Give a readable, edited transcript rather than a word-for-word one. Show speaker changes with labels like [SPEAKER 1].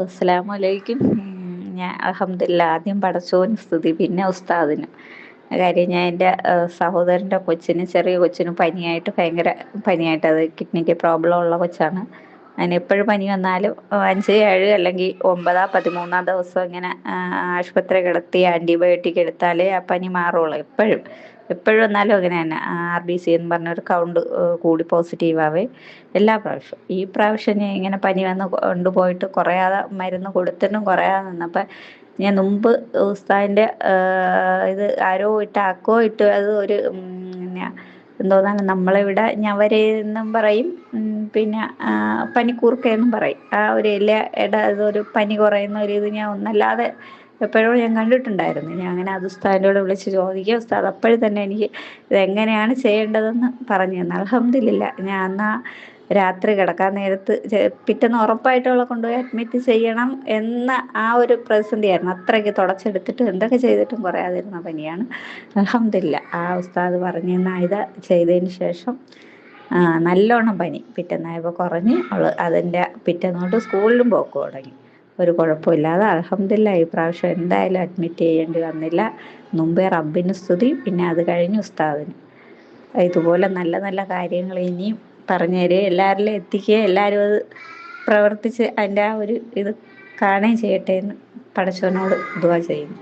[SPEAKER 1] അസ്സലാമലൈക്കും. ഞാൻ അൽഹംദുലില്ലാ ആദ്യം പടച്ചോന് സ്തുതി, പിന്നെ ഉസ്താദിന്. കാര്യം ഞാൻ എൻ്റെ സഹോദരൻ്റെ കൊച്ചിന്, ചെറിയ കൊച്ചിന് പനിയായിട്ട്, ഭയങ്കര പനിയായിട്ട്, അത് കിഡ്നിക്ക് പ്രോബ്ലം ഉള്ള കൊച്ചാണ്. അതിനെപ്പോഴും പനി വന്നാലും 5, 7 അല്ലെങ്കിൽ 9, 13 ദിവസം ഇങ്ങനെ ആശുപത്രി കിടത്തി ആൻറ്റിബയോട്ടിക് എടുത്താലേ ആ പനി മാറുള്ളൂ. എപ്പോഴും എപ്പോഴും വന്നാലും അങ്ങനെ തന്നെ. RBC എന്ന് പറഞ്ഞൊരു കൗണ്ട് കൂടി പോസിറ്റീവാവേ എല്ലാ പ്രാവശ്യവും. ഈ പ്രാവശ്യം ഞാൻ ഇങ്ങനെ പനി വന്ന് കൊണ്ടുപോയിട്ട് കുറയാതെ മരുന്ന് കൊടുത്തിട്ടും കുറയാതെ നിന്നപ്പോൾ ഞാൻ മുമ്പ് ഉസ്താദിൻ്റെ ഇത് ആരോ ഇട്ട് അക്കോ ഇട്ട്, അത് ഒരു പിന്നെ എന്തോന്നാണ് നമ്മളിവിടെ ഞവരെന്നും പറയും, പിന്നെ പനിക്കൂർക്കയെന്നും പറയും. ആ ഒരു ഇലയുടെ ഇതൊരു പനി കുറയുന്ന ഒരു ഇത് ഞാൻ ഒന്നല്ലാതെ എപ്പോഴും ഞാൻ കണ്ടിട്ടുണ്ടായിരുന്നു. ഞാൻ അങ്ങനെ അത് ഉസ്താദിനോട് വിളിച്ച് ചോദിക്കുക. ഉസ്താദ് അപ്പോഴും തന്നെ എനിക്ക് ഇതെങ്ങനെയാണ് ചെയ്യേണ്ടതെന്ന് പറഞ്ഞു തന്നു. അൽഹംദുലില്ലാ. ഞാൻ എന്നാ രാത്രി കിടക്കാൻ നേരത്ത് പിറ്റേന്ന് ഉറപ്പായിട്ടുള്ള കൊണ്ടുപോയി അഡ്മിറ്റ് ചെയ്യണം എന്ന ആ ഒരു പ്രതിസന്ധിയായിരുന്നു. അത്രയ്ക്ക് തുടച്ചെടുത്തിട്ട് എന്തൊക്കെ ചെയ്തിട്ടും കുറയാതിരുന്ന പനിയാണ്. അൽഹംദുലില്ലാ ആ ഉസ്താദ് പറഞ്ഞു തന്ന ഇത് ചെയ്തതിന് ശേഷം നല്ലോണം പനി പിറ്റേന്നായപ്പോൾ കുറഞ്ഞ് അവൾ അതിൻ്റെ പിറ്റേന്ന് തൊട്ട് സ്കൂളിലും പോക്ക് തുടങ്ങി. ഒരു കുഴപ്പമില്ലാതെ അൽഹംദുലില്ലാ ഈ പ്രാവശ്യം എന്തായാലും അഡ്മിറ്റ് ചെയ്യേണ്ടി വന്നില്ല. മുമ്പേ റബ്ബിന് സ്തുതി, പിന്നെ അത് കഴിഞ്ഞ് ഉസ്താദിന്. ഇതുപോലെ നല്ല നല്ല കാര്യങ്ങൾ ഇനിയും പറഞ്ഞു തരിക, എല്ലാവരിലും എത്തിക്കുക, എല്ലാവരും അത് പ്രവർത്തിച്ച് അതിൻ്റെ ആ ഒരു ഇത് കാണുകയും ചെയ്യട്ടെ എന്ന് പടച്ചവനോട് ദുആ ചെയ്യുന്നു.